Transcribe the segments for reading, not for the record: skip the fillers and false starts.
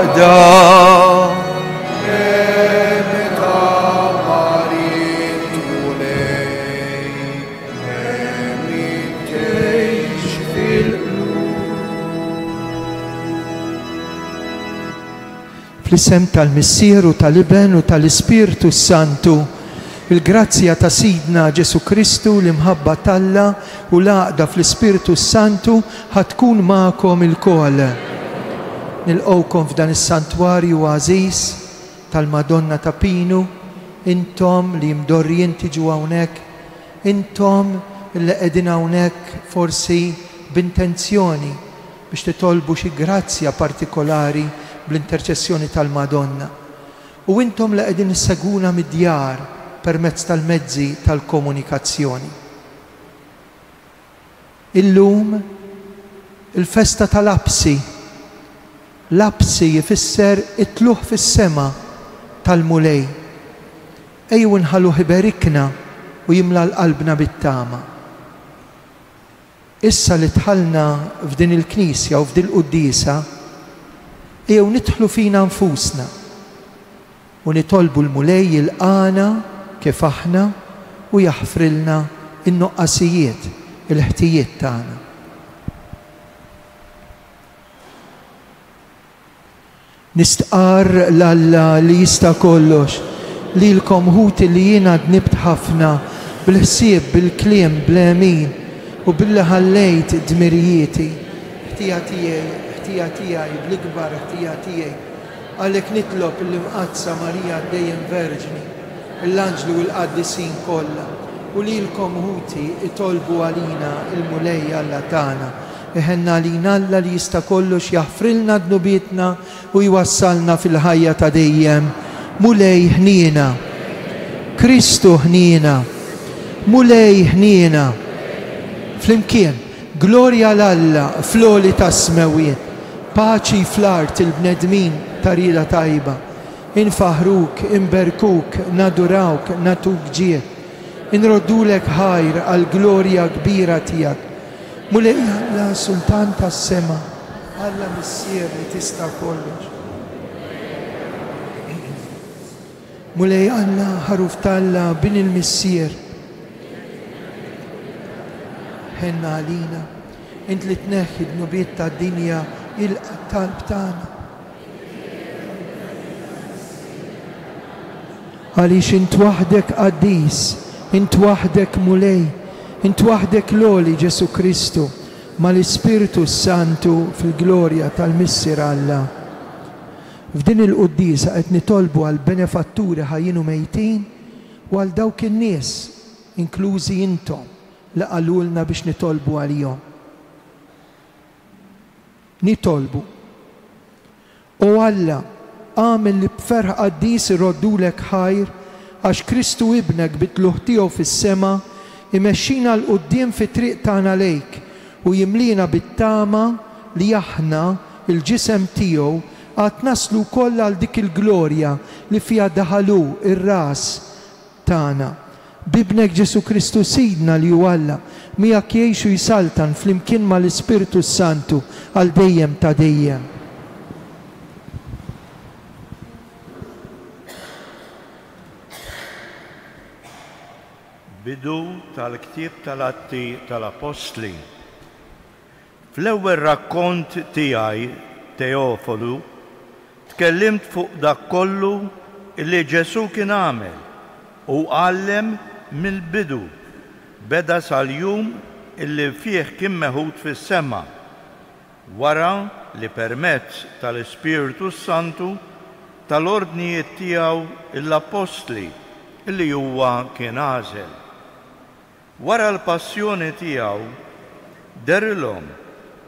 waħda. Fl-isem tal-Missieru, tal-Iben u tal-Ispirtu Santu, il-grazzja ta' Sidna Ġesu Kristu l-imħabba Talla u l-għaqda fl-Ispirtu Santu ħatkun ma'kom il-kol. Nilqawkom f'dan is-santwarju għażiż tal-Madonna ta' Pinu, intom li mdorrijin tiġu hawnhekk, intom li qegħdin hawnhekk forsi b'intenzjoni biex titolbu xi grazzja partikolari bl-interċessjoni tal-Madonna. U intom li qegħdin isseguna mid-djar permezz tal-mezzi tal-komunikazzjoni. Illum il-festa tal-Absi. L-Absi jifisser it-tluħ fis-sema tal-Mulej. Ejju nħalluh iberikna u jimla l-qalbna bit-tama. Issa li tħallna f'din il-Knisja u f'din il-Quddisa, jew nidħlu fina nfusna u nitolbu l-Mulej jilqana kif aħna u jaħfrilna in-nuqqasijiet, il-ħtijiet tagħna. Nistqar l-Alla li jista' kollox lilkom ħuti li jiena dnibt ħafna bil-ħsieb, bil-kliem, bl-emin u billi ħallejt dmirijieti, ħtija tiegħi, bl-ikbar ħtija tiegħi. Għalhekk nitlob l-imqazza Marija dejjem Verġni, l-anġlu u l-qaddisin kollha u lilkom ħuti itolbu għalina il-Mulej Alla tagħna. Iħenna għalina Alla li jista' kollox jaħfrilna dnubietna u jwassalna fil-ħajja ta' dejjem. Mulej ħniena, Kristu ħniena, Mulej ħniena. Flimkien, glorja l-Alla fl-oli tas-smewiet, paċi fl-art il-bnedmin tarila tajba. Infaħruk, inberkuk, nadurawk, natuk ġiet. Inroddulek ħajr għal-glorja kbira tiegħek. Mulej Alla Sultan tas-sema, Alla Missier li tista' kollox. Mulej Alla ħaruf Talla bin il-Missier. Ħenna għalina, int li tneħħi d-nubiet tad-dinja il-qalb tagħna. Għaliex int waħdek qaddis, int waħdek Mulej, int waħdek l-oli Ġesu Kristu mal-Ispirtu Santu fil-glorja tal-Missier Alla. F'din il-Quddisa qed nitolbu għal benefatturi ħajjin u mejtin u għal dawk in-nies inklużi intom li qalulna biex nitolbu għalihom. Nitolbu. U Alla, għamel li b'ferħ qaddis irroddulek ħajr għax Kristu ibnek bitluħ tiegħu fis-sema imexxina l-qudiem fit-triq tagħna lejk u jimlina bit-tama li aħna il-ġisem tiegħu għad naslu kollha għal dik il-glorja li fiha daħalu ir-ras tagħna. Bibnek Ġesu Kristu Sidna li hu Alla miegħek jgħixu jisaltan flimkien mal-Ispirtu Santu għal dejjem ta' dejjem. Bidu tal-ktieb tal-Atti tal-Apostli. Fl-ewwel rakkont tiegħi Teofolu tkellimt fuq dak kollu li Ġesu kien għamel u għallem mill-bidu beda sal-jum illi fih kien meħud fis-sema wara li permezz tal-Ispirtu Santu tal-ordnijiet tiegħu l-Apostli illi huwa kien għażel. Wara l-passjoni tiegħu derilhom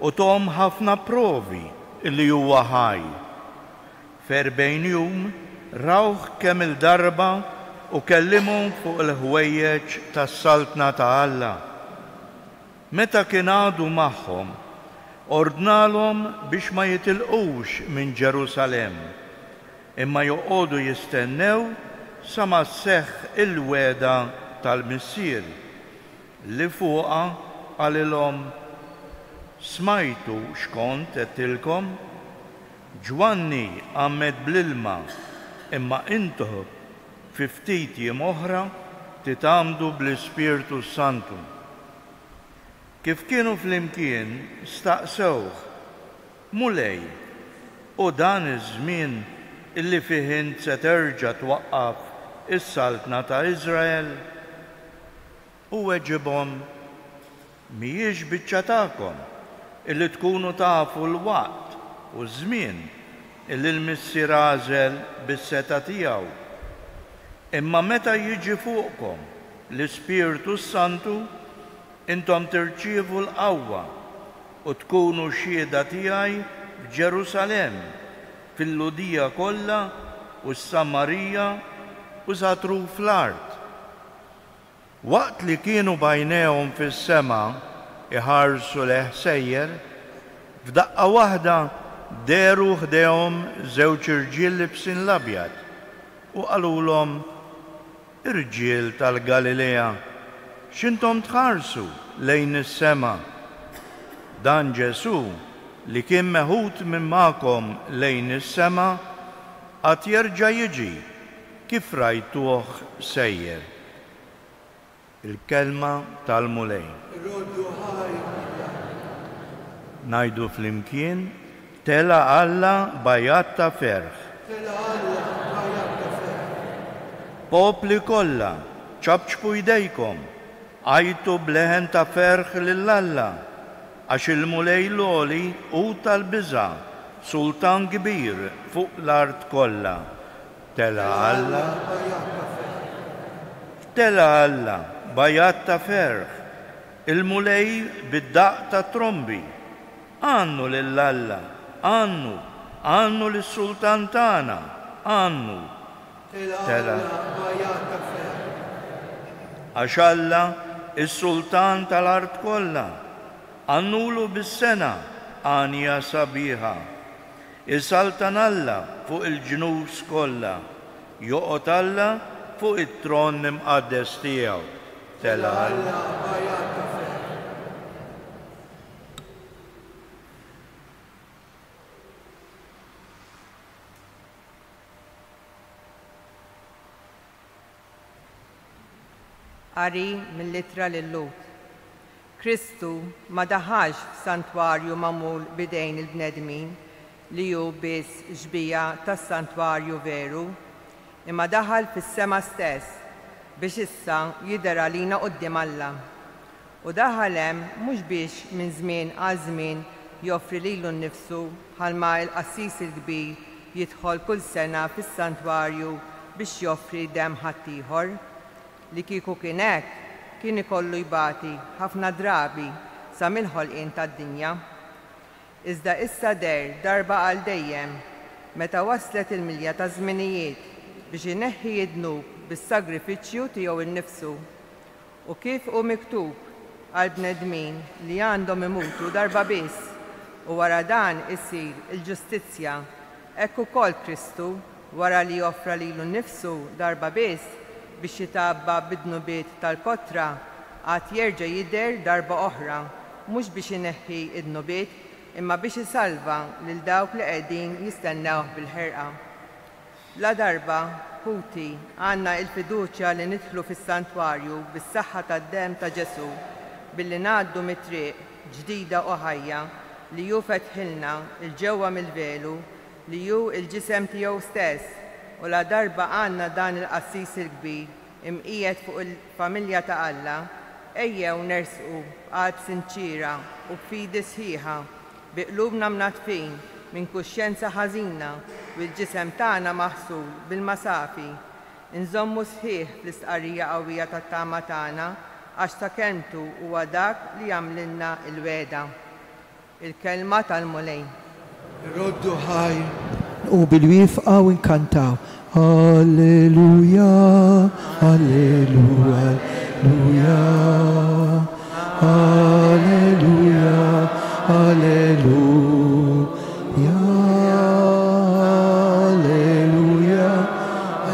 u tom ħafna provi illi huwa ħaj. F'40 jum rawh kemm il-darba u kellimhom fuq il-ħwejjeġ tas-saltna ta' Alla. Meta kien għadu magħhom, ordnalhom biex ma jitilqux minn Ġerusalem, imma joqogħdu jistennew sa ma sseħħ il-weda tal-Missier li fuqha qalilhom smajtu x'kont qedtilkom Ġwanni għammed bl-ilma, imma intuħ fi ftit jiem oħra titamdu bl-Ispirtu Santu. Kif kienu fl-imkien staqsewh, mulej, u dan iż-żmien illi fih int se terġa' twaqqaf is-saltna ta' Iżrael? U weġibhom, mhijiex biċċa tagħkom illi tkunu tafu l-waqt u żmien illi l-Missier għażel bis-seta tiegħu. Imma meta jiġi fuqkom l-Ispirtu Santu, intom tirċievu l-qawwa u tkunu xhieda tiegħi f'Ġerusalemm, fil-Ludija kollha u s-Samarija u satru fl-art. Waqt li kienu bajnejhom fis-sema iħarsu leħ sejjer, f'daqqa waħda deru ħdejhom żewġ irġiel libsin l-abjad u qalulhom, irġiel tal-Galilea, x'intom tħarsu lejn is-sema? Dan Ġesu li kien meħud minn magħkom lejn is-sema qatt jerġa' jiġi kif rajtuh sejjer. Il-kelma tal-mulej. Ngħidu flimkien, tela Alla bajat ta' ferħ. Popli kollha, ċabċbu jdejkom, għajtu bleħen ta' ferħ lill-Alla, għax il-mulej l-għoli u tal-biża, sultan kbir fuq l-art kollha. Tela Alla, bajat ta' ferħ, il-mulej bid-daq ta' trombi. Għannu lill-Alla, għannu lis-sultan tagħna, għannu. Tela bajat ta' ferħ. Għax Alla is-sultan tal-art kollha, għannulu bis-sena għanija sabiħa. Is-saltan Alla fuq il-ġnus kollha, joqgħod Alla fuq it-tron imqaddes tiegħu. Tela Alla bajat ta' ferħ. Qari mill-Ittra lill-Lut. Kristu ma daħalx f'santwarju magħmul bidejn il-bnedmin li hu biss ġbija tas-santwarju veru, imma daħal fis-sema stess biex issa jidher għalina quddiem Alla. U daħal hemm mhux biex minn żmien għal żmien joffri lilu nnifsu bħalma l-Qassis il-Kbir jidħol kull sena fis-santwarju biex joffri demm ħaddieħor, li kieku kien hekk kien ikollu jbati ħafna drabi sa mill-ħolqien tad-dinja. Iżda issa der darba għal dejjem meta waslet il-milja ta' żminijiet biex ineħħi id-dnub bis-sagrifiċċju tiegħu innifsu. U kif hu miktub għal bnedmin li għandhom imutu darba biss u wara dan isir il-ġustizzja, hekk ukoll Kristu wara li joffra lilu nnifsu darba biss biex jitabba bid-dnubiet tal-kotra għad jerġa' jidher darba oħra, mhux biex ineħħi id-dnubiet imma biex isalva lil dawk li qegħdin jistennewh bil-ħerqa. La darba ħuti għandna l-fiduċja li nidħlu fis-santwarju bis-saħħa tad-demm ta' Ġesu billi ngħaddu mit-triq ġdida u ħajja li hu fetħilna il-ġewwa mill-velu li hu l-ġisem tiegħu stess. U la darba għandna dan il-Qassis il-Kbir imqiegħed fuq il-familja ta' Alla, ejjew nersqu b'qalb sinċira u b'fidi sħiħa bi qlubna mnatfin minn kuxjenza ħażina u l-ġisem tagħna maħsul bil-masafi, inżommu sħiħ fl-istqarrija qawwija tat-tama tagħna għax ta' kelmtu huwa dak li jagħmlilna l-wegħda. Il-kelma tal-mulej. Roddu ħaj u bil-wifqa u nkantaw. Alleluja, alleluja, alleluja, alleluja, alleluja,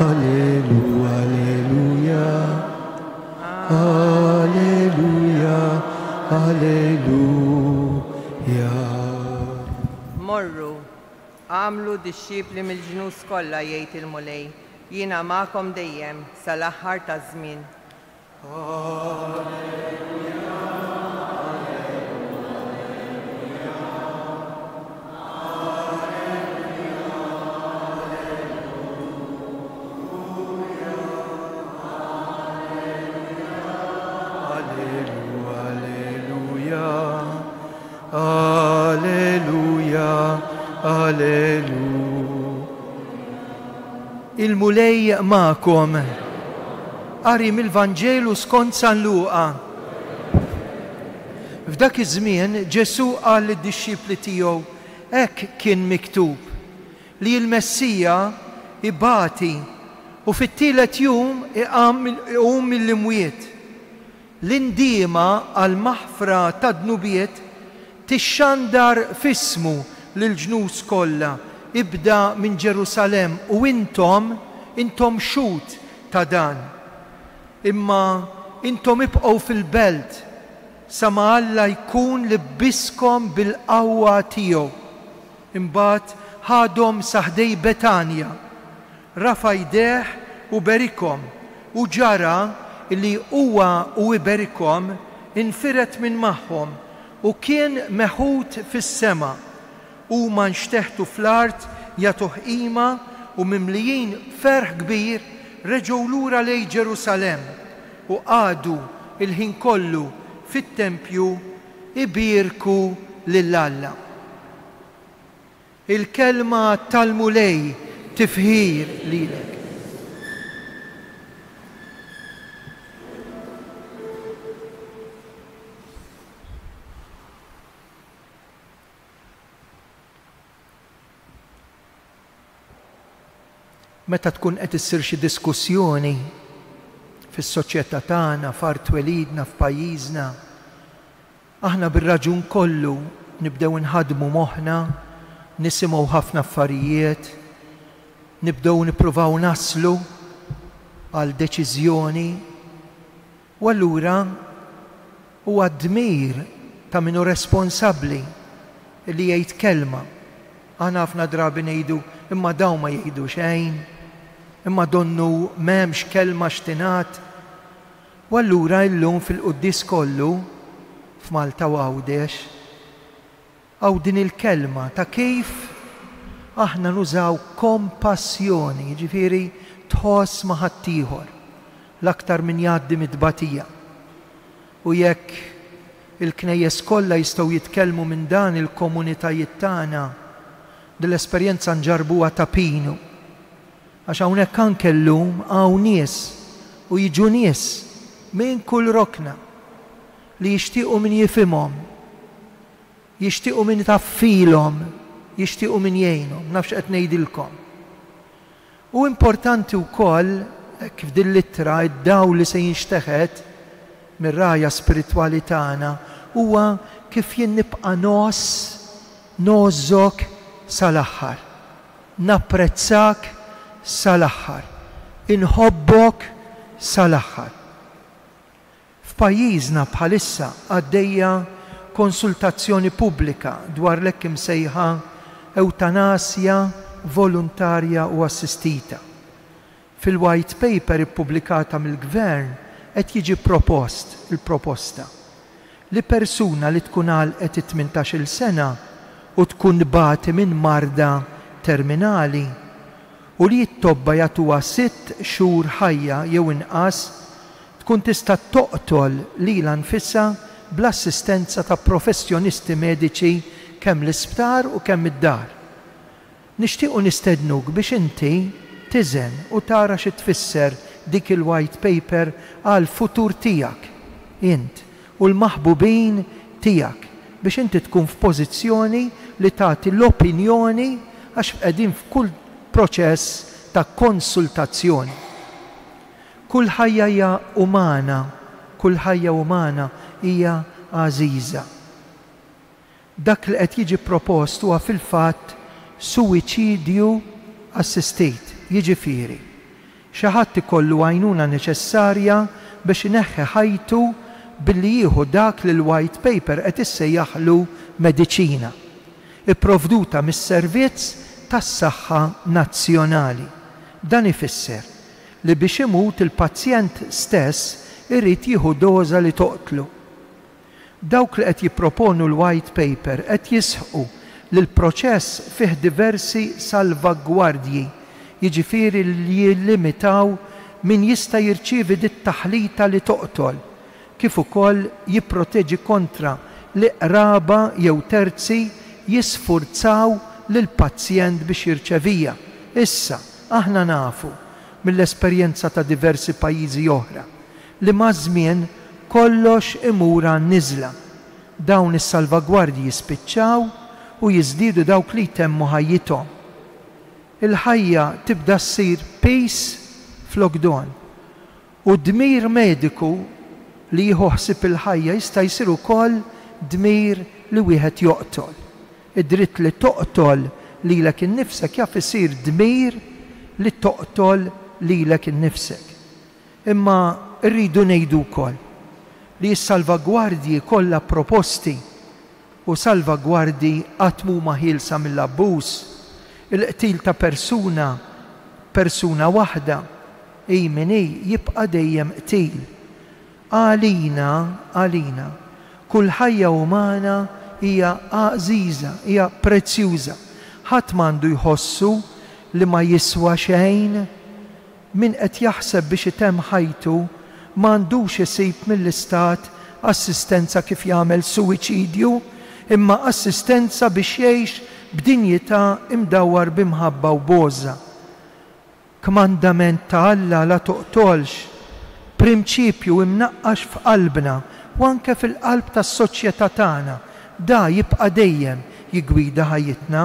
alleluja, alleluja, alleluja, alleluja. Morru, għamlu ixxib li mill-ġnus kollha jgħid il-mulej, jiena magħkom dejjem sal-aħħar taż-żmien. Il-mulej ma'kom. Qari mill-Vanġelu skont San Luqa. F'dak iż-żmien Ġesu qal lid-dixxipli tiegħu hekk kien miktub li l-Messija ibati u fit-tielet jum iqum mill-imwiet. L-indiema għall-maħfra tad-dnubiet tixxandar f'ismu lill-ġnus kollha ibda minn Ġerusalem u intom xut ta' dan. Imma intom ibqgħu fil-belt sa ma Alla jkun libbiskom bil-qawwa tiegħu. Imbagħad ħadhom saħdej Betanja, rafa' jdeh u berikom u ġara li huwa u iberikom infiret minn magħhom u kien meħud fis-sema. Huma nxteħtu fl-art jagħtu ħqima u mimlijin ferħ kbir reġgħu lura lejn Ġerusalem u qagħdu il-ħin kollu fit-tempju ibierku lil Alla. Il-kelma tal-mulej tifħir lilek. Meta tkun qed issir xi diskussjoni fis-soċjetà tagħna, f'art welidna, f'pajjiżna, aħna bir-raġun kollu nibdew inħadmu moħħna, nisimgħu ħafna affarijiet, nibdew nippruvaw naslu għal deċiżjoni u allura huwa dmir ta' minu responsabbli li jgħid kelma. Aħna ħafna drabi ngħidu imma dawn ma jgħidu xejn, imma donnu m'hemmx kelma xtinat. U allura llum fil-qudies kollu f'Malta u Għawdex hawn din il-kelma ta' kif aħna nużaw kompassjoni, jiġifieri tħoss ma' ħaddieħor l-aktar min jgħaddi mid-tbatija. U jekk il-knejjes kollha jistgħu jitkellmu minn dan il-komunitajiet tagħna, dil-esperjenza nġarbuha ta' pinu. Għax hawnhekk anke llum hawn nies u jiġu nies minn kull rokna li jixtiequ min jifhimhom, jixtiequ min taffilhom, jixtiequ min jgħinhom, nafx qed ngħidilkom. U importanti wkoll kif din l-ittra id-dawl li se jinxteħed mir-rajja spiritwali tagħna huwa kif jien nibqa' nożżok sal-aħħar, napprezzak sal-aħħar, inħobbok sal-aħħar. F'pajjiżna bħalissa għaddejja konsultazzjoni pubblika dwar l-hekk imsejħa eutanasja volontarja u assistita. Fil-white paper ippubblikata mill-Gvern qed jiġi proposta li persuna li tkun għalqet 18-il sena u tkun bati minn marda terminali u li jittobba jagħtuha 6 xhur ħajja jew inqas tkun tista' toqtol lilha nfisha bl-assistenza ta' professjonisti mediċi kemm l-isptar u kemm id-dar. Nixtiequ nistednuk biex inti tiżen u tara xi tfisser dik il-white paper għal futur tiegħek int u l-maħbubin tiegħek biex inti tkun f'pożizzjoni li tagħti l-opinjoni għax qegħdin f'kull proċess ta' konsultazzjoni. Kull ħajja hija umana, kull ħajja umana hija għażiża. Dak li qed jiġi propost huwa fil-fatt suwiċidju assistit, jiġifieri xi ħadd ikollu għajnuna neċessarja biex ineħħi ħajtu billi jieħu dak li l-white paper qed issejjaħlu mediċina, ipprovduta mis-servizz tas-saħħa nazzjonali. Dan ifisser li biex imut il-pazjent stess irrid jieħu doża li toqtlu. Dawk li qed jipproponu l-white paper qed jisħqu li l-proċess fih diversi salvagwardji, jiġifieri li jillimitaw min jista' jirċievi dit-taħlita li toqtol, kif ukoll jipproteġi kontra li qraba jew terzi jisfurzaw lill-pazjent biex jirċevija. Issa, aħna nafu mill-esperjenza ta' diversi pajjiżi oħra li maż-żmien kollox imur għan-niżla. Dawn is-salvagwardji jispiċċaw u jiżdiedu dawk li jtemmu ħajjithom. Il-ħajja tibda ssir peace fl-ogdon u dmir mediku li jieħu ħsieb il-ħajja jista' jsir ukoll dmir li wieħed joqtol. Id-dritt li toqtol lilek innifsek jaf isir dmir li toqtol lilek innifsek. Imma rridu ngħidu wkoll li s-salvagwardji kollha proposti u salvagwardji qatt mhuma ħielsa mill-abbuż. Il-qtil ta' persuna waħda min jibqa' dejjem qtil. Għalina kull ħajja umana hija għażiża, hija prezzjuża. Ħadd m'għandu jħossu li ma jiswa xejn. Min qed jaħseb biex itemm ħajtu m'għandux isib mill-istat assistenza kif jagħmel suwiċidju, imma assistenza biex jgħix b'dinjità imdawwar b'imħabba u boża. Kmandament ta' Alla la toqtolx, prinċipju imnaqqax f'qalbna u anke fil-qalb tas-soċjetà tagħna. Da jibqa' dejjem jigwida ħajjitna,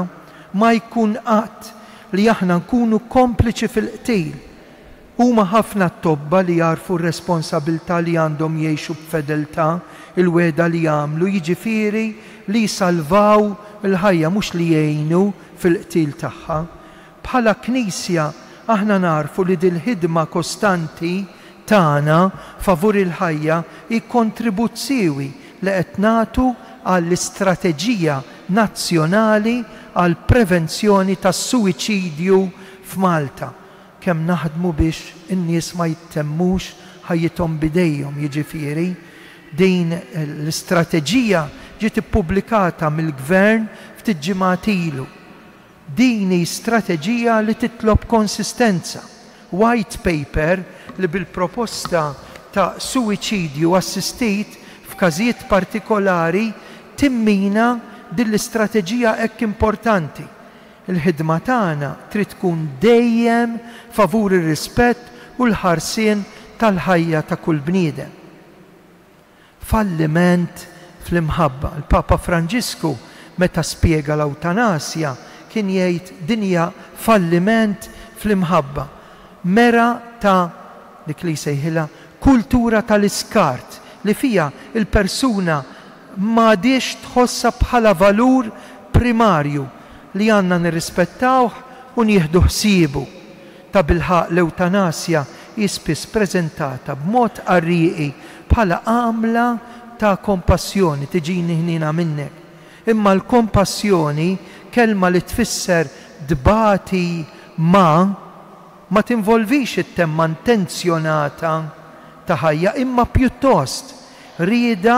ma jkun qatt li aħna nkunu kompliċi fil-qtil. Huma ħafna t-tobba li jarfu r-responsabilità li għandhom jgħixu b'fedeltà, il-weda li jagħmlu, jiġifieri li jsalvaw il-ħajja mhux li jgħinu fil-qtil tagħha. Bħala Knisja aħna narfu li dil-ħidma kostanti tagħna favur il-ħajja hi kontribuzzjoni li qed nagħtu għall-istrateġija nazzjonali għall prevenzjoni tas-suwiċidju f'Malta. Kemm naħdmu biex in-nies ma jittemmux ħajjithom bidejhom, jiġifieri din l-istrateġija ġiet ippubblikata mill-Gvern ftit ġimgħat ilu. Din hi strateġija li titlob konsistenza. White paper li bil-proposta ta' suwiċidju assistit f'każijiet partikolari timmina din l-istrateġija hekk importanti. Il-ħidma tagħna trid tkun dejjem favur ir-rispett u l-ħarsien tal-ħajja ta' kull bniedem. Falliment fl-imħabba. Il-Papa Franġisku meta spjega l-eutanasja kien jgħid din hija falliment fl-imħabba. Mera ta' dik li jsejħilha kultura tal-iskart li fija il-persuna m'għadix tħossha bħala valur primarju li għandna nirrispettawh u nieħdu ħsiebu. Ta' bilħaq l-eutanasja jispiss preżentata b'mod qarrieqi bħala għamla ta' kompassjoni tiġini ħnina minnek. Imma l-kompassjoni kelma li tfisser dbati ma tinvolvix it-temma intenzjonata ta' ħajja, imma pjuttost rieda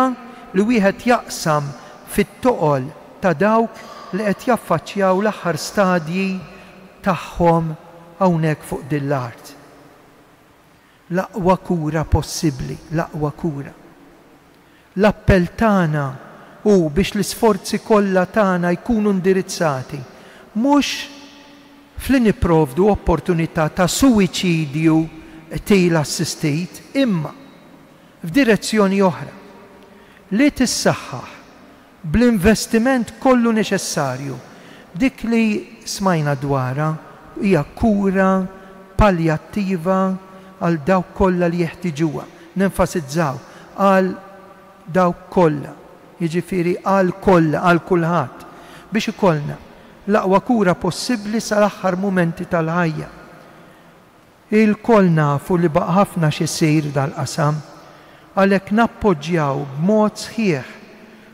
li wieħed jaqsam fit-toqol ta' dawk li qed jaffaċċjaw l-aħħar stadji tagħhom hawnhekk fuq din l-art. L-aqwa kura possibbli, l-aqwa kura. L-appell tagħna hu biex l-isforzi kollha tagħna jkunu indirizzati mhux fli nipprovdu opportunità ta' suwiċidju qtil assistit, imma f'direzzjoni oħra li tissaħħaħ bl-investiment kollu neċessarju. Dik li smajna dwarha hija kura paljattiva għal dawk kollha li jeħtieġuha. Nenfasizzaw għal dawk kollha, jiġifieri għal kollha, għal kulħadd biex ikollna l-aqwa kura possibbli sal-aħħar mumenti tal-ħajja. Il-koll nafu li baqa' ħafna x'isir dal-qasam, għalhekk nappoġġjaw b'mod sħiħ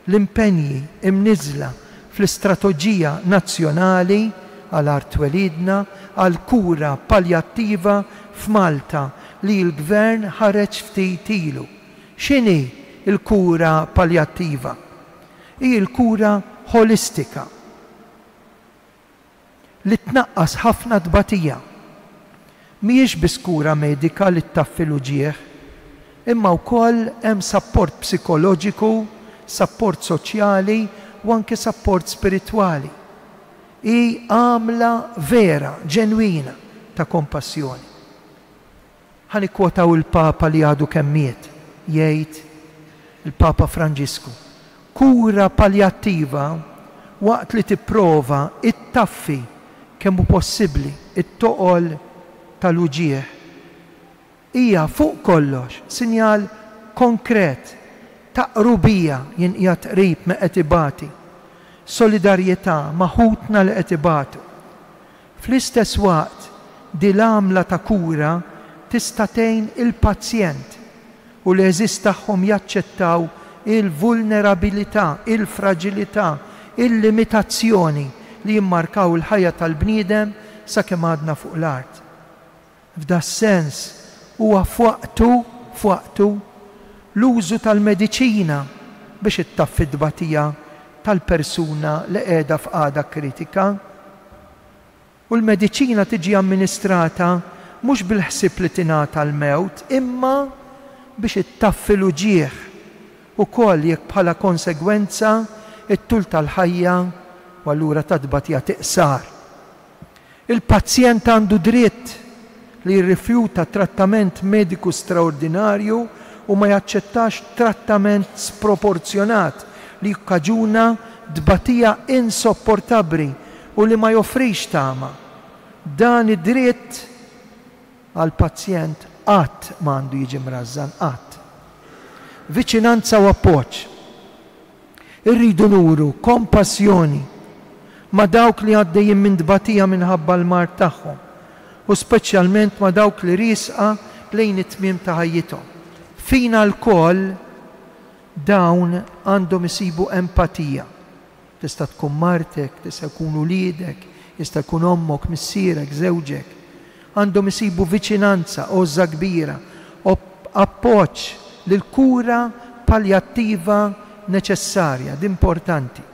l-impenji imniżla fl-istrateġija nazzjonali għal art welidna, għal kura paljattiva f'Malta li l-gvern ħareġ ftit ilu. X'inhi il-kura paljattiva? Hi l-kura holistika li tnaqqas ħafna tbatija. Mhijiex biss kura medika li ttaffi l-uġieħ, imma wkoll hemm sapport psikoloġiku, sapport soċjali u anke sapport spiritwali. Hi għamla vera, ġenwina ta' kompassjoni. Ħanikwotaw il-Papa li għadu kemm miet, jgħid il-Papa Franġisku. Kura paljattiva waqt li tipprova ittaffi kemm hu possibbli it-toqol tal-uġieħ hija fuq kollox sinjal konkret ta' qrubija jinqiegħed qrib ma' qed ibati, solidarjetà maħutna li qed ibatu. Fl-istess waqt di l-għamla ta' kura tista' tgħin il-pazjent u l-eżist tagħhom jaċċettaw il-vulnerabilità, il-fraġilità, il-limitazzjoni li jimmarkaw il-ħajja tal-bniedem sakemm għadna fuq l-art. F'da sens huwa f'waqtu l-użu tal-mediċina biex ittaffi d-dbatija tal-persuna li qiegħda f'qagħda kritika. U l-mediċina tiġi amministrata mhux bil-ħsieb li tingħata l-mewt, imma biex ittaffi l-uġieħ ukoll jekk bħala konsegwenza it-tul tal-ħajja u allura ta' tbatija tiqsar. Il-pazjent għandu dritt li jirrifjuta trattament mediku straordinarju u ma jaċċettax trattament sproporzjonat li jikkaġuna tbatija insopportabbli u li ma joffrix tama. Dan id-dritt għal pazjent qatt m'għandu jiġi mrażżan, qatt. Viċinanza u appoġġ. Irridu nuru kompassjoni ma' dawk li għaddejjin minn tbatija minħabba l-mart tagħhom u speċjalment ma' dawk li riesqa lejn it-tmiem ta' ħajjithom. Fina l-koll dawn għandhom isibu empatija. Tista' tkun martek, tista' jkun uliedek, jista' jkun ommok, missierek, żewġek. Għandhom isibu viċinanza, għoża kbira, appoġġ lil kura paljattiva neċessarja, d'importanti.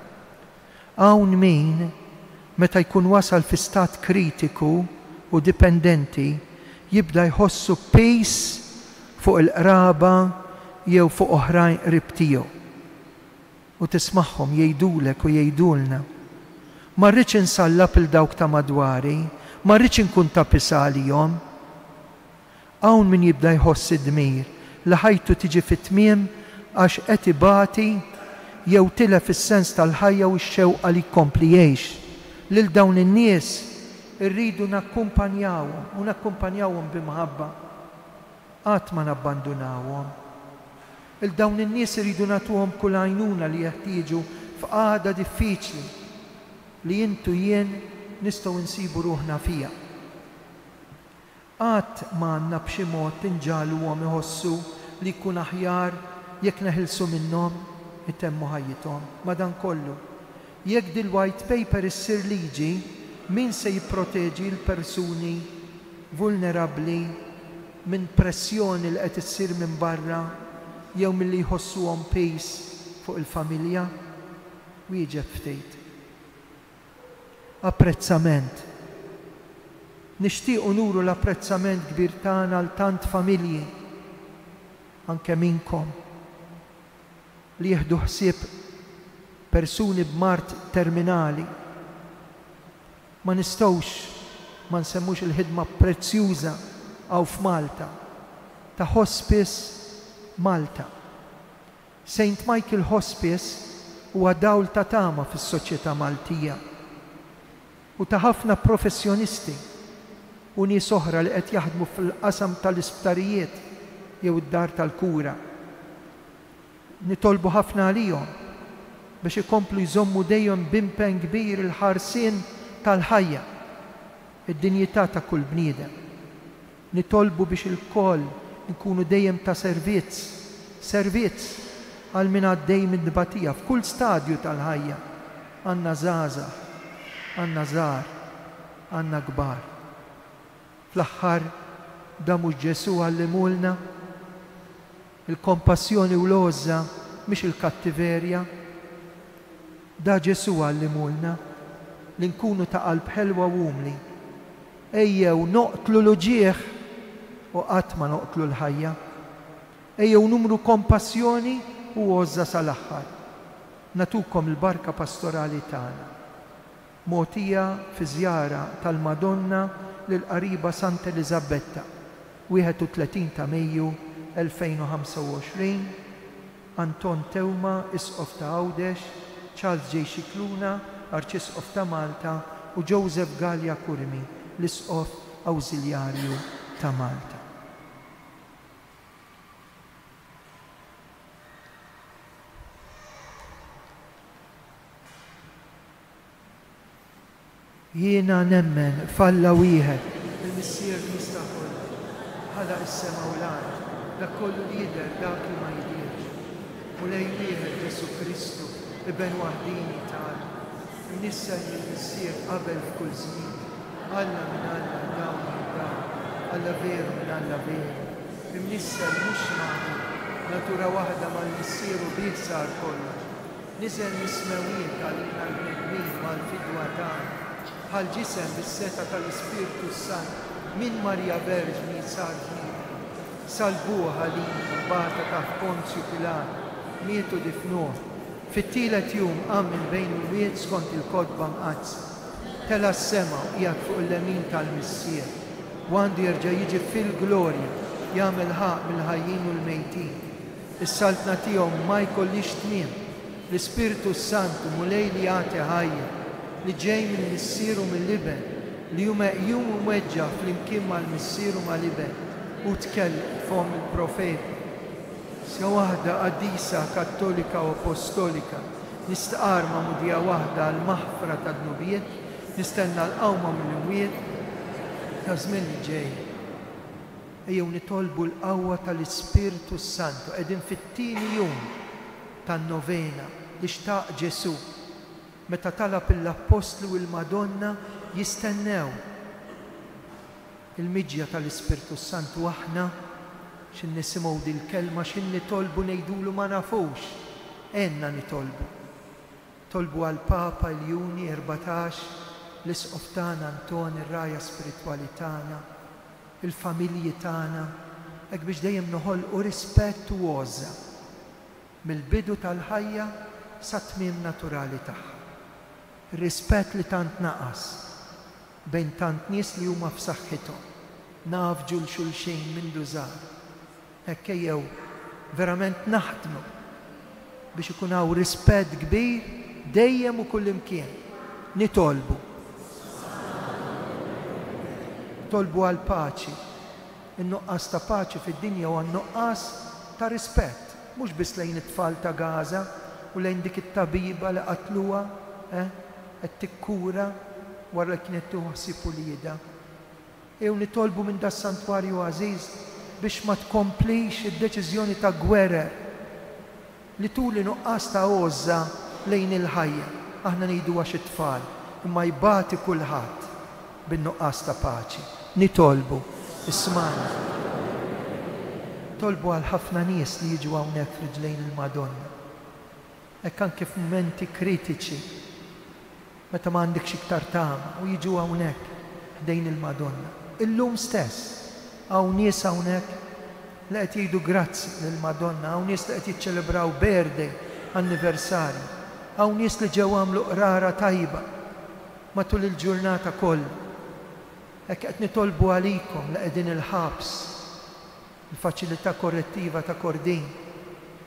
Hawn min meta jkun wasal fi stat kritiku u dipendenti jibda jħossu pejs fuq il-qraba jew fuq oħrajn qrib tiegħu. U tismagħhom jgħidulek u jgħidulna. Ma rridx insallab il dawk ta' madwari, ma rridx inkun ta' pisalihom. Hawn min jibda jħoss id-dmir li ħajtu tiġi fit-tmiem għax qed ibati jew tilef is-sens tal-ħajja u x-xewqa li jkompli jgħix. Lil dawn in-nies irridu nakkumpanjawhom u nakkumpanjawhom b'imħabba. Qatt ma nabbandunawhom. Il dawn in-nies irridu nagħtuhom kull għajnuna li jeħtieġu f'qagħda diffiċli li intu jien nistgħu nsibu ruħna fiha. Qatt ma għandna b'xi mod tinġaluhom iħossu li jkun aħjar jekk neħilsu minnhom itemmu ħajjithom. Madankollu, jekk dil-white paper issir liġi, min se jipproteġi l-persuni vulnerabbli minn pressjoni li qed issir minn barra jew milli jħossuhom pejs fuq il-familja? Wieġeb ftit. Apprezzament. Nixtiequ nuru l-apprezzament kbir tagħna għal tant familji, anke minkom, li jieħdu ħsieb persuni b'mart terminali. Ma nistgħux ma nsemmux il-ħidma prezzjuża għaw f'Malta ta' Hospice Malta. St. Michael Hospice huwa dawl ta' tama fis-soċjetà Maltija u ta' ħafna professjonisti u nies oħra li qed jaħdmu fil-qasam tal-isptarijiet jew id-dar tal-kura. Nitolbu ħafna għalihom biex ikomplu jżommu dejjem b'impenn kbir il-ħarsien tal-ħajja, id-dinjità ta' kull bniedem. Nitolbu biex il-koll nkunu dejjem ta' servizz għal min għaddej minn tbatija f'kull stadju tal-ħajja. Għandna żgħażagħ, għandna żgħar, għandna kbar. Fl-aħħar da mhux Ġesu għallimulna il-kompassjoni u l-għoża mhix il-kattiverja. Da Ġesu għallimulna li nkunu ta' qalb ħelwa u umli. Ejjew noqtlu l-uġieħ u qatt ma noqtlu l-ħajja. Ejjew numru kompassjoni u għoża sal-aħħar. Natukom il-barka pastorali tagħna. Mogħtija fi żjara tal-Madonna lill-qariba Santa Elisabetta, 31 ta' Mejju 2025, Anton Tewma, Isqof ta' Għawdex, Charles J. Xikluna, Arċisqof ta' Malta u Joseph Gallia Kurmi, l-Isqof Awżiljarju ta' Malta. Jiena nemmen falla wieħed il-Missier Mistaqol ħalaq is-sema u l-ard, dak kollu li jidher dak li ma jidhirx. U lejn wieħed Ġesu Kristu iben waħdini tagħna. Nissel il-Missier qabel f'kull żmien. Alla minn Alla dawn minn dawn, Alla veru minn Alla veru. Imnissel mhux magħmul natura waħda mal-Missier u bih sar kollox. Niżel mismewiet għalina l-bnedmin mal-fidwa tagħna. Bħal ġisem bis-seta tal-Ispiritu Sant minn Marja Verġni sar ġnien. Salbuha ħalin bata ta' Ponzju Pilat, mietu difnuh. Fit-tielet jum qam minn bejn il-wied skont il-kodba mqazza. Tela s-sema qiegħed fuq il-lemin tal-Missier. Għandu jerġa' jiġi fil-glorja jagħmel ħaq mill-ħajjin u l-mejtin. Is-saltna tiegħu ma jkollix tmiem. L-Ispiritu Sant mulej li jagħti ħajja li ġej mill-Missier u mill-Liben, li hu meqjum u mweġġa flimkien mal-Missier u mal-Liben u tkellem fom il-profeti. Sja waħda qaddisa kattolika u apostolika, nistaqar ma' mudija waħda għal-maħfra ta' dnubiet, nistenna l-qawma mill-imwiet ta' żmien li ġej. Ejjew nitolbu l-qawwa tal-Ispiritu Santu qegħdin fit-tieni jum tan-novena li xtaq Ġesu. Meta talab l-Apostlu u l-Madonna jistennew il-miġja tal-Ispiritu Santu aħna xin nisimgħu din il-kelma xin nitolbu ngħidulu ma nafux. Enna nitolbu. Tolbu għal Papa Iljuni 14, l-Isqof tagħna Anton ir-raja spiritwali tagħna, il-familji tagħna, hekk biex dejjem noħolqu rispett u għoża mill-bidu tal-ħajja sa tmiem naturali tagħha. Rispett li tant naqas bejn tant nies li huma f'saħħithom, nafġu l-xulxin minn żgħar. Hekk ejjew verament naħdmu biex ikun hawn rispett kbir dejjem u kullimkien. Nitolbu. Tolbu għal paċi. In-nuqqas ta' paċi fid-dinja huwa nuqqas ta' rispett, mhux biss lejn it-tfal ta' Gaza u lejn dik it-tabiba li qatluha, qed tikkura wara kienet tuħsib ulieda. Ew nitolbu minn das santwarju għażiż biex ma tkomplix id-deċiżjoni ta' gwerer li tuli nuqqas ta' għoża lejn il-ħajja. Aħna ngħiduha xi tfal, imma jbati kulħadd bin-nuqqas ta' paċi. Nitolbu, ismana. Tolbu għal ħafna nies li jiġu hawnhekk f'riġlejn il-Madonna. Hekk anke f'mumenti kritiċi meta m'għandekx iktar tama u jiġu hawnhekk ħdejn il-Madonna. Illum stess hawn nies hawnhekk li qed jgħidu grazzi lill-Madonna, hawn nies li qed jiċċelebraw birthday, anniversarju, hawn nies li ġew għamlu qrara tajba matul il-ġurnata kollha. Hekk qed nitolbu għalikom li qegħdin il-ħabs, il-faċilità korrettiva ta' Kordin.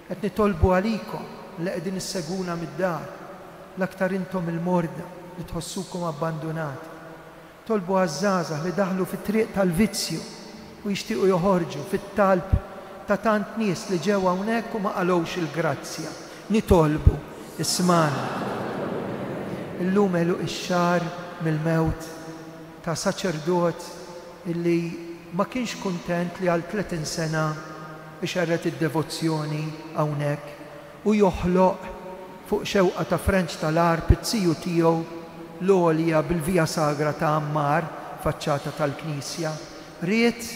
Qed nitolbu għalikom li qegħdin isseguna mid-dar, l-aktar intom il-morda li tħossukom abbandonati. Tolbu għaż-żgħażagħ li daħlu fit-triq tal-vizzju u jixtiequ joħorġu fit-talb ta' tant nies li ġew hawnhekk u ma qalowx il-grazzja. Nitolbu, ismana. Illum eluq ix-xahar mill-mewt ta' saċerdot illi ma kienx kuntent li għal 30 sena ixarret id-devozzjoni hawnhekk u joħloq fuq xewqa ta' French tal-Arp it-siju tiegħu l-olja bil-via sagra ta' Ammar, faċċata tal-Knisja. Riet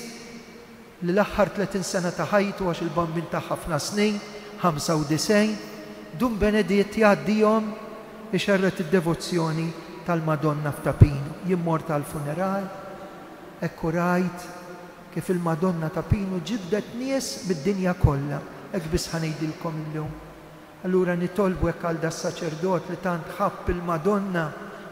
li l-aħħar 30 sena ta' ħajtu għax il-bambin ta' ħafna snin, 95, Dum Beneditt jgħaddihom ixerret id-devozzjoni tal-Madonna f'Tapinu. Jimmor tal-funeral, ekku rajt kif il-Madonna ta' Pinu ġibdet nies mid-dinja kollha, hekk biss ħanejdilkom illum. Allura nitolbu hekk għal das-saċerdot li tant ħabb il-Madonna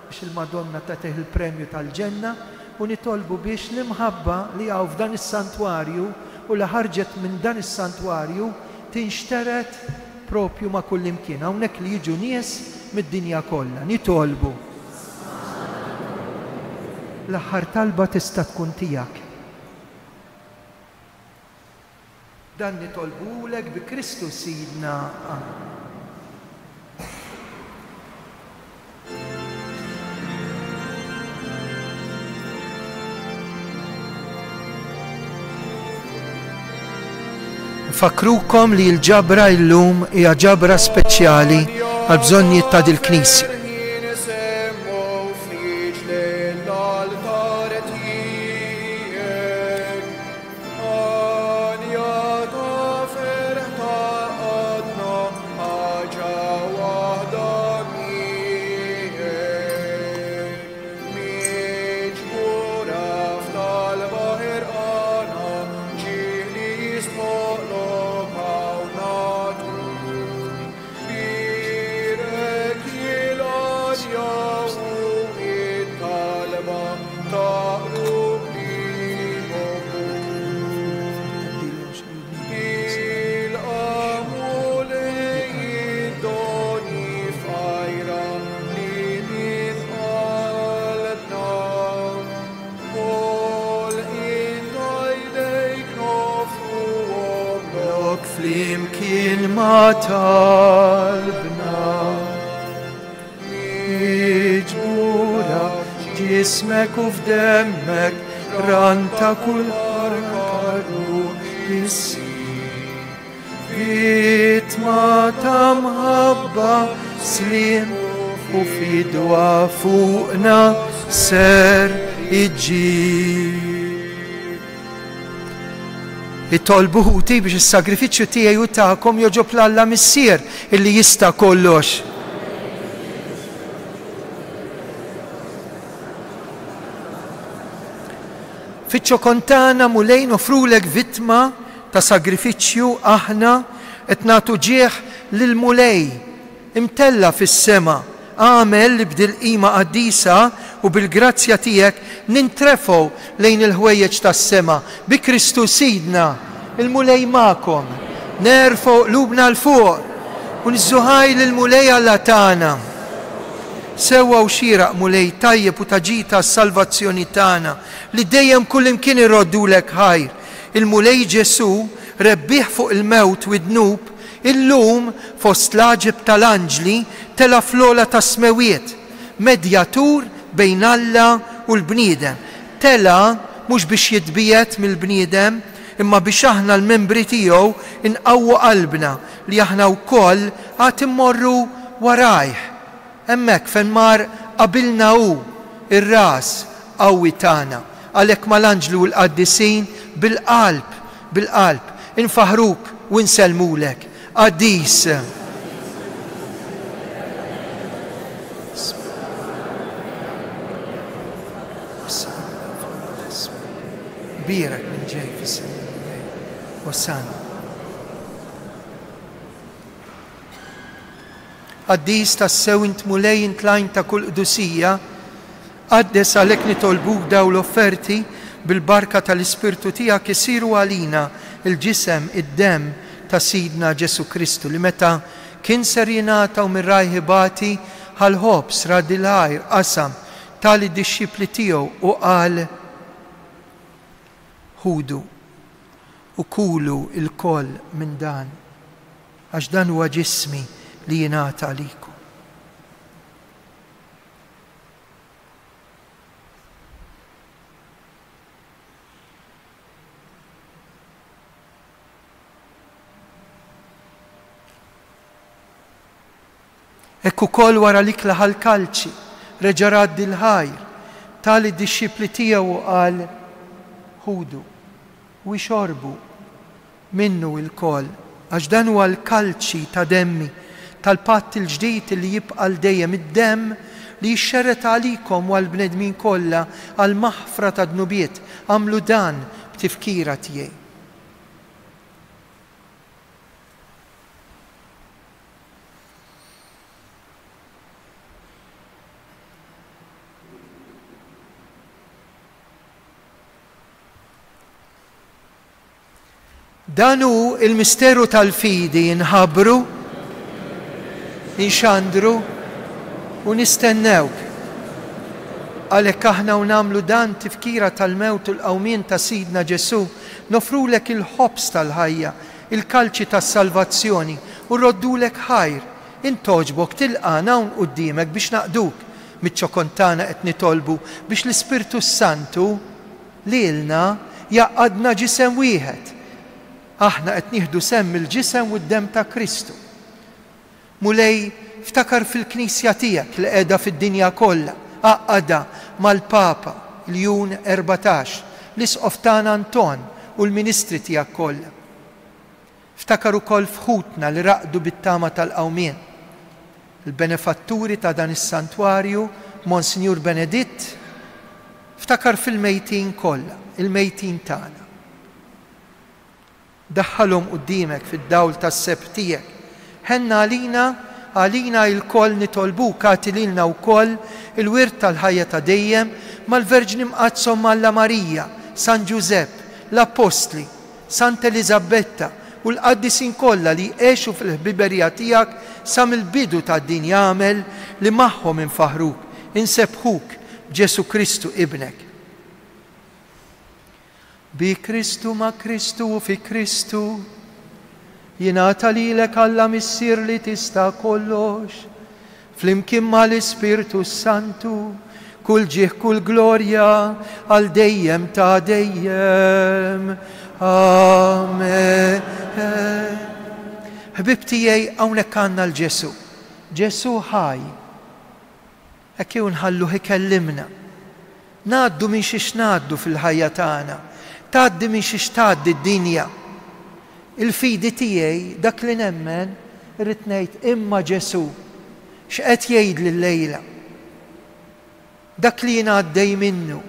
biex il-Madonna tagħtih il-premju tal-ġenna u nitolbu biex l-imħabba li hawn f'dan is-santwarju u li ħarġet minn dan is-santwarju tinxteret propju ma' kull imkien. Hawnhekk li jiġu nies mid-dinja kollha. Nitolbu. L-aħħar talba tista' tkun tiegħek. Dan nitolbulek bi Kristu Sidna. Fakrukom li l-ġabra llum hija ġabra speċjali għal bżonnijiet ta' dil-Knisja. Flimkien ma talbna miġbura ġismek u f'demmek ranta kull ħarkaru jissir vitma ta' mħabba slim u fidwa fuqna ser iġġir. Itolbu ħuti biex is-sagrifiċċju tiegħi u tagħkom joġob l-Alla missier illi jista' kollox. Fiċ-Ċokontana Mulejn offrulek vittma ta' sagrifiċċju aħna qed nagħtu ġieħ lil Mulej imtella fis-sema. Għamel li bdil-qima qaddisa u bil-grazzja tiegħek nintrefgħu lejn il-ħwejjeġ tas-sema bi Kristu Sidna, il-Mulej magħkom, nerfgħu qlubna l fuq u nżuħaj lil-Mulej Alla tagħna. Sewwa u xieraq Mulej tajjeb u taġita s-salvazzjoni tagħna li dejjem kullimkien irroddulek ħajr. Il-Mulej Ġesu rebbieħ fuq il-mewt u d-dnub illum fost l-aġib tal-anġli tela flola ta' smewiet, medjatur bejn Alla u l-bniedem. Tela mhux biex jitbiet mill-bniedem, imma biex aħna l-membri tiegħu inqawwu qalbna li aħna wkoll għad immorru warajh. Hemmhekk fejn mar qabilna hu ir-ras qawwi tagħna. Għalhekk mal-anġlu u l-qaddisin bil-qalb infaħruk u nsellmulek. Qaddis. Birak minn ġej fis-sema wasan. Qaddis tas-sew int Mulej intlajn ta' kull qdusija, qaddes għalhekk nitolbuk daw l-offerti bil-barka tal-Ispirtu tiegħek isiru għalina il-ġisem id-demm ta' Sidna Ġesu Kristu li meta kien ser jingħataw mir-rajħibati ħal-ħobs radilajr qasam tali disċipli tiegħu u qal ħudu u kulu il-koll minn dan għax dan huwa ġismi li jingħata għalikom. Ekku kol wara l-ikla ħal-kalċi, reġa' raddi l-ħajr, tali d-disċipli tiegħu qal ħudu u xorbu minnu l-koll, għax dan huwa l-kalċi ta' demmi tal-patt il-ġdid li jibqa' l-dejjem id-demm li jixxerret għalikom u għall-bnedmin kollha għal maħfra ta' dnubiet, għamlu dan b'tifkira tiegħi. Dan hu il-misteru tal-fidi inħabbru, inxandru u nistennewk. Għalhekk aħna u nagħmlu dan tifkira tal-mewt u l-qawmien ta' Sidna Ġesu, nofrulek il-ħobs tal-ħajja, il-kalċi tas-salvazzjoni u rroddulek ħajr. Intoġbok tilqana hawn quddiemek biex naqduk. Miċ-ċokontana qed nitolbu biex l-Ispirtu Santu lilna jaqadna ġisem wieħed. Aħna qed nieħdu semm il-ġisem u d-demm ta' Kristu. Mulej ftakar fil-Knisja tiegħek li qiegħda fid-dinja kollha, aqada mal-Papa il-Jun 14, l-Isqof tagħna Anton u l-Ministri tiegħek kollha. Ftakar ukoll fħutna li raqdu bit-tama tal-qawmien. Il-benefatturi ta' dan is-santwarju, Monsignur Beneditt, ftakar fil-mejtin kollha, il-mejtin tagħna. Daħħalhom qudiemek fid-dawl tas-seb tiegħek. Ħenna għalina il-koll nitolbuk għatililna wkoll il-wirt tal-ħajja ta' dejjem mal-Verġni Mqazzom Alla Marija, San Giuseppe, l-Apostli, Sant Elizabetta u l-qaddisin kollha li jgħixu fil-ħbiberija tiegħek sa mill-bidu tad-din jagħmel li magħhom infaħruk, insebħuk b'Ġesu Kristu ibnek. Bi Kristu ma' Kristu u fi Kristu jingħata lilek Alla missier li tista' kollox, flimkien mal-Ispirtu Santu, kull ġieħ kull glorja għal dejjem ta' dejjem. Amen. Ħbib tiegħi hawnhekk għandna l-Ġesu. Ġesu ħaj. Hekk jew nħalluh ikellimna. Ngħaddu minn xiex ngħaddu fil-ħajja tagħna. Tgħaddi minn xiex tgħaddi d-dinja. Il-fidi tiegħi dak li nemmen irrid ngħid imma Ġesu x'qed jgħidli llejla. Dak li jiena għaddej minnu,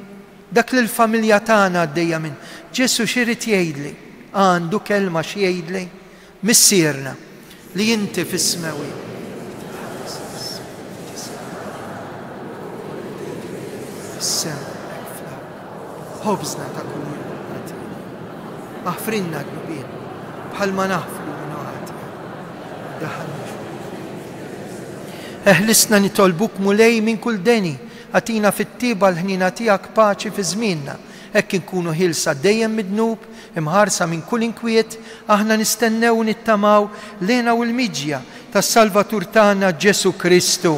dak li l-familja tagħna għaddejja minn. Ġesu x'irid jgħidli? Għandu kelma x'jgħidli? Missierna li inti fis-smawi. Ħobżna ta' kull aħfrinna d-nubien, bħalma naħfru l-nuħati. Eħlisna nitolbuk mulej minn kull deni, għatina fit-tiba l-ħnina tijak paċi fi żmienna, hekk inkunu ħilsa dejjem mid-dnub, imħarsa minn kull inkwiet, aħna nistennew u nittamaw lena u l-miġja tas-Salvatur tagħna Ġesu Kristu.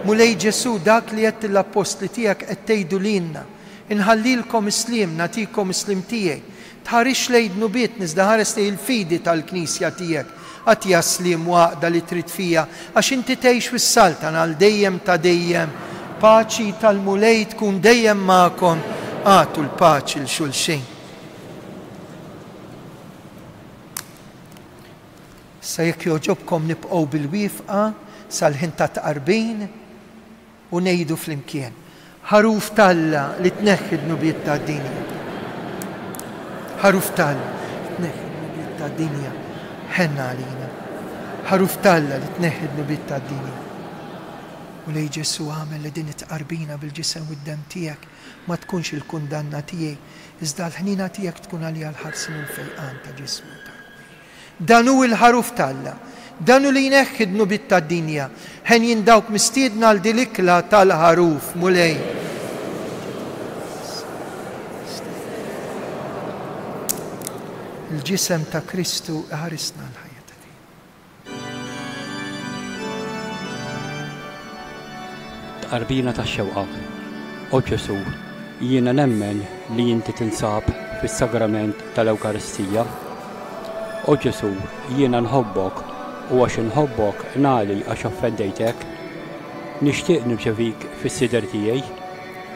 Mulej Ġesu dak li qed l-apostli tiegħek qed tgħidu lilna, inħallilkom islim, natikom islim tiegħi. Tħarix lejn nubiet niżda ħares lejn il-fidi tal-Knisja tiegħek. Għad jaslim waqda li trid fija, għax inti tgħix fis-saltan għal dejjem ta' dejjem. Paċi tal-mulej tkun dejjem magħkom, għatu l-paċi l-xulxin. Sa jekk joġobkom nibqgħu bil-wifqa sal-ħin ta' tqarbin u ngħidu flimkien. Ħaruf Talla li tneħħi d-nubiet ta' dinja. Ħaruf Talla li tneħħi d-nubiet ta' dinja. Ħenna għalina. Ħaruf Talla li tneħħi d-nubiet ta' dinja. U lej Ġesu għamel li din it-qarbina bil-ġisem u d-dem tiegħek ma tkunx il-kundanna tiegħi, iżda l-ħnina tiegħek tkun għalija l-ħarsin u l-fejqan ta' ġismu ta' Dan hu l-ħaruf Talla. Dan hu li jneħħi d-nubiet ta' dinja. Ħen jindawk mistiedna għal dilikla tal-ħaruf mulej. Il-ġisem ta' Kristu ħarisna l-ħajja ta' din. Tqarbina ta' xewqak. O Ġesu, jiena nemmen li inti tinsab fis-sagrament tal-Ewkaristija. O Ġesu, jiena nħobbok u għax inħobbok nali għax offendejtek, nixtieq nirċevik fis-sider tiegħi,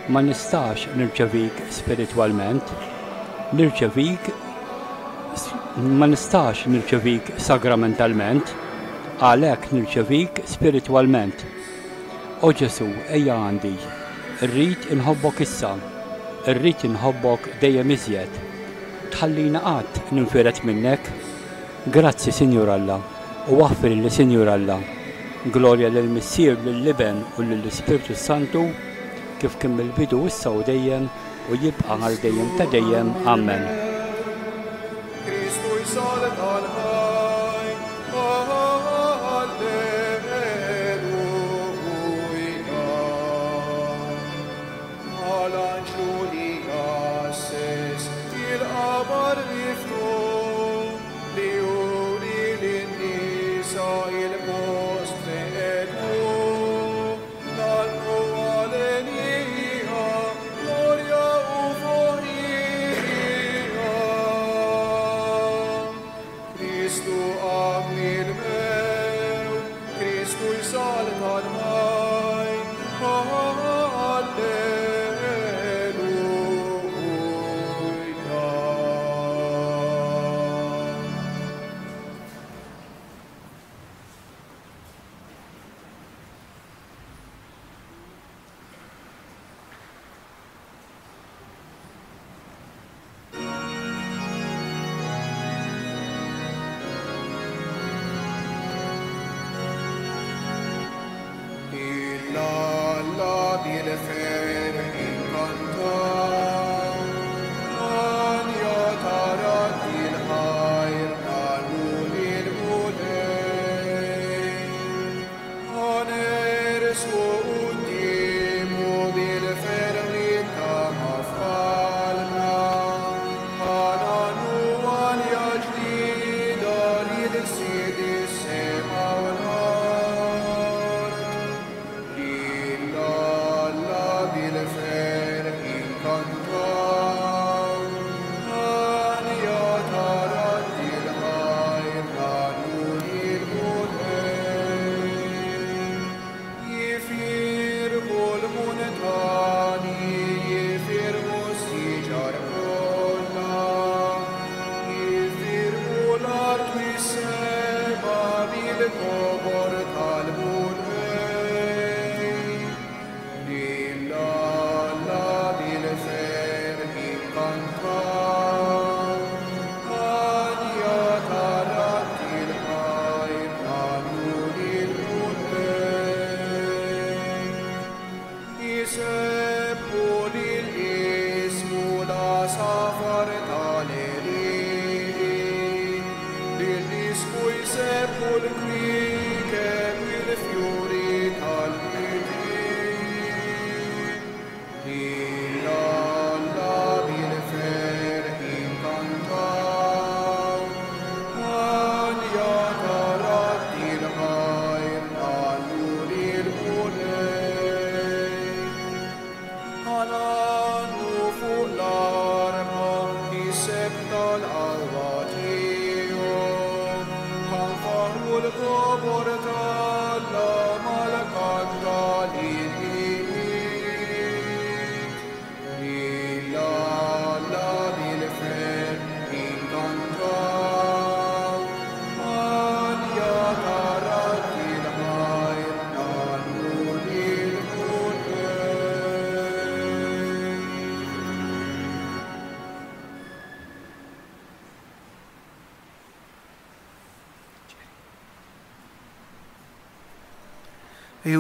ma nistax nirċevik spiritwalment, ma nistax nirċevik sagramentalment, għalhekk nirċevik spiritwalment. O Ġesu, ejja għandi, irrid inħobbok issa, irrid inħobbok dejjem iżjed. Tħallina qatt ninfiret minnek. Grazzi Sinjur Alla, u waħfir li Sinjur Alla. Glorja lill-Missier, lill-Liben u lill-Ispiritu Santu, kif kien mill-bidu issa u dejjem u jibqa' għal dejjem ta' dejjem. Amen.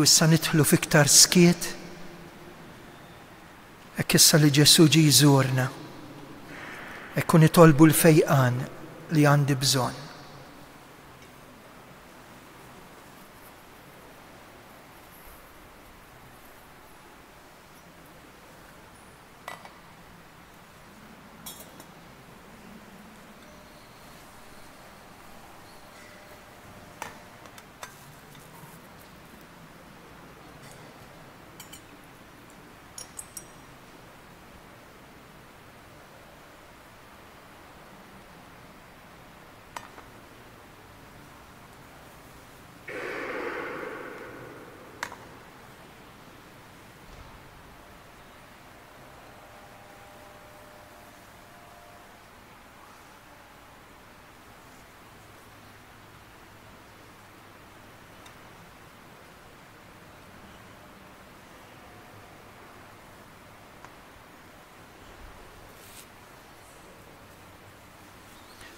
Issa nidħlu fiktar skiet, hekk issa li Ġesu ġie jżurna, hekk nitolbu l-fejqan li għandi bżonn.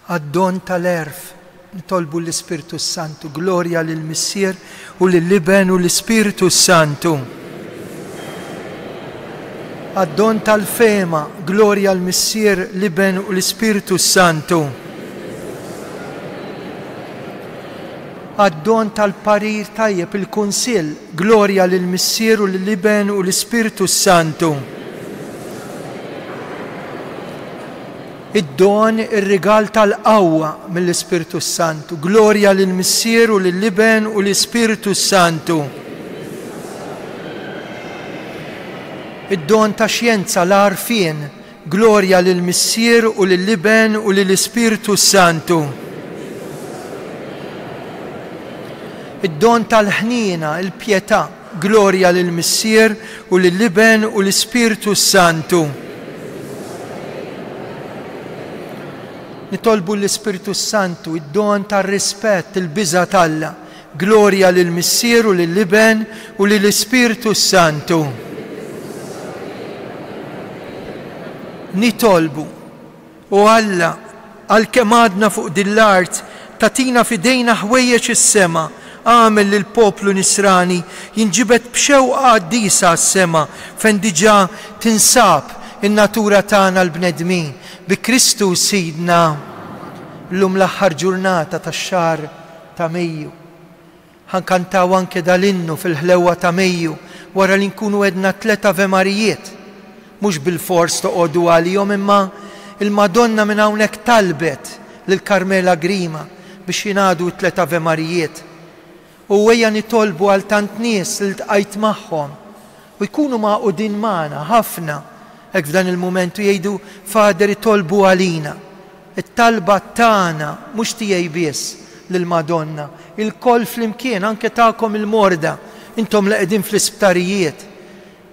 għad-don tal-erf. Nitolbu l-Ispiritu Santu, glorja lill-Missier u lill-Liben u l-Ispiritu Santu. Għad-don tal-fema, glorja l-Missier, Liben u l-Ispiritu Santu. Għad-don tal-parir tajjeb il-Kunsill, glorja lill-Missier u lill-Liben u l-Ispiritu Santu. Id-don ir-rigal tal-qawwa mill-Ispiritu Santu, glorja lill-Missier u lill-Liben u l-Ispiritu Santu. Id-don ta' xjenza l-għarfien, glorja lill-Missier u lill-Liben u lill-Ispiritu Santu. Id-don tal-ħnina, il-pjetà, glorja lill-Missier u lill-Liben u l-Ispiritu Santu. Nitolbu l-Ispiritu Santu, id-don tal-rispett, il-biża' tal-Alla, glorja lill-Missier u lill-Liben u lill-Ispiritu Santu. Nitolbu u Alla għalkemm għadna fuq din l-art tatina fidejna ħwejjeġ is-sema, għamel li l-poplu nisrani jinġibet b'xewqa għaddisa għas-sema fejn diġà tinsab in-natura tagħna l-bnedmin bi Kristu Sidna. Llum l-aħħar ġurnata tax-xahar ta' Mejju. Ħankantaw anke dal-innu fil-ħlewwa ta' Mejju wara li nkunu għedna 3 avemarijiet. Mhux bil-fors toqgħodu għalihom imma il-Madonna minn hawnhekk talbet lil Karmela Grima biex jingħadu 3 avemarijiet. U ejja nitolbu għal tant nies li ltqajt magħhom u jkunu maqudin magħna ħafna hekk f'dan il-mument u jgħidu Fader itolbu għalina. It-talba tagħna mhux tiegħi biss lill-Madonna, il-koll flimkien anke tagħkom il-morda, intom li qegħdin fl-isptarijiet.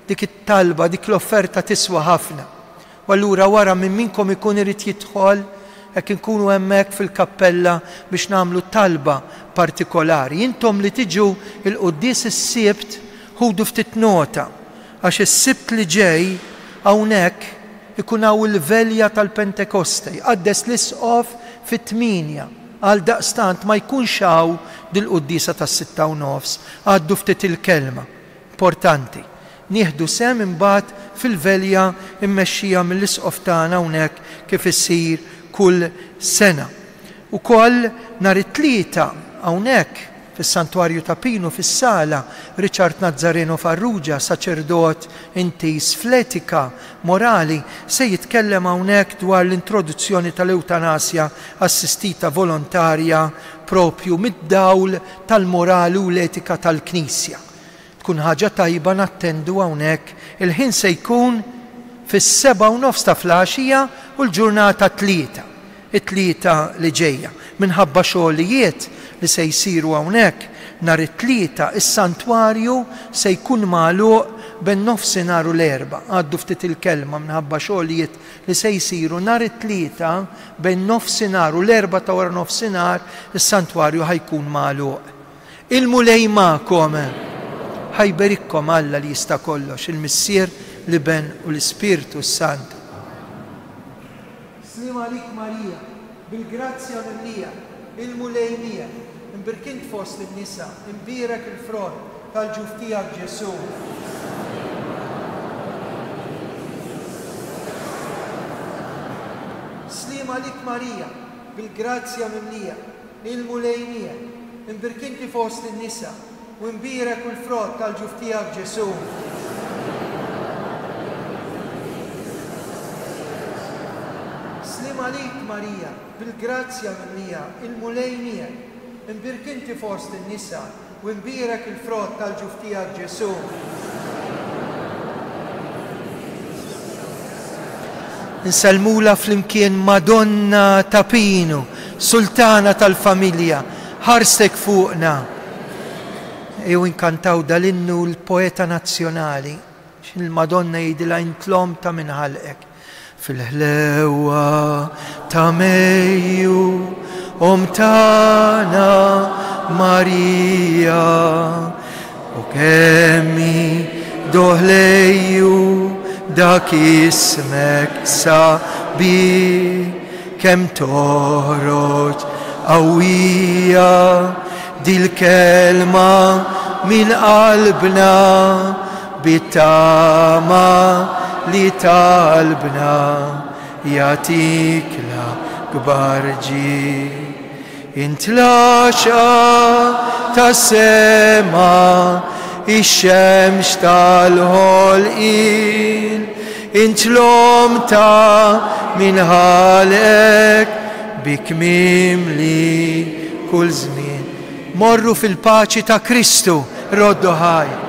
Dik it-talba, dik l-offerta tiswa ħafna. U allura wara minn minkom ikun irid jidħol hekk inkunu hemmhekk fil-kappella biex nagħmlu talba partikolari. Intom li tiġu il-quddies is-Sibt ħudu ftit nota għax is-Sibt li ġej hawnhekk ikun hawn il-velja tal-Pentekoste. Qaddes l-isqof fit-8 għal daqstant ma jkunx hawn dil-quddiesa tas-6:30. Għaddu ftit il-kelma. Importanti. Nieħdu sem imbagħad fil-velja immexxija mill-isqof tagħna hawnhekk kif issir kull sena. Ukoll nhar it-tlieta hawnhekk fis-Santwarju ta' Pinu fis-sala Richard Nazzareno Farrugia, saċerdot intis fl-etika morali, se jitkellem hawnhekk dwar l-introduzzjoni tal-eutanasja assistita volontarja propju mid-dawl tal-morali u l-etika tal-Knisja. Tkun ħaġa tajba nattendu hawnhekk, il-ħin se jkun fis-7:30 ta' flaxija u l-ġurnata 3, it-tlieta li ġejja. Minħabba xogħlijiet li se jsiru hawnhekk nhar it-tlieta is-santwarju se jkun magħluq bejn nofsinhar u l-erba'. Għaddu ftit il-kelma minħabba xogħlijiet li se jsiru nhar it-tlieta bejn nofsinhar u l-erba' ta' wara nofsinhar is-santwarju ħajkun magħluq. Il-mulej magħkom ħajberikkom Alla li jista' kollox, il-Missier, Liben u l-Ispiritu Santu. Slim għalik Marija, bil-grazzja minnija, il-mulej mija, imbirkint fost in-nisa, imbirek il-frott tal-ġuf tiegħek Ġesu. Slim għalik Marija, bil-grazzja minnija, il-mulej mija, imbirkinti fost in-nisa, u imbirek il-frott tal-ġuf tiegħek Ġesu. Slim għalik Marija, bil-grazzja minnija, il-mulej miegħek, imbirkinti fost in-nisa u imbirek il-frott tal-ġuf tiegħek Ġesu. Nsalmula flimkien Madonna ta' Pinu, Sultana tal-familja, ħarsek fuqna. Ew inkantaw dal-innu l-poeta nazzjonali, il-Madonna jidila intlom ta' minħalqek. Fil-ħlewa ta' Mejju, tana Marija, u kemmi doħlejju dak ismek sabi, kem toħroġ qawwija dil kelma min qalbna bit-tama li talbna jatik la kbar ġi intlaxa ta' sema ix-xemx tal-ħolqien intlom ta' minħalek bikmim li kull żmien. Morru fil-paċi ta' Kristu, roddu ħaj.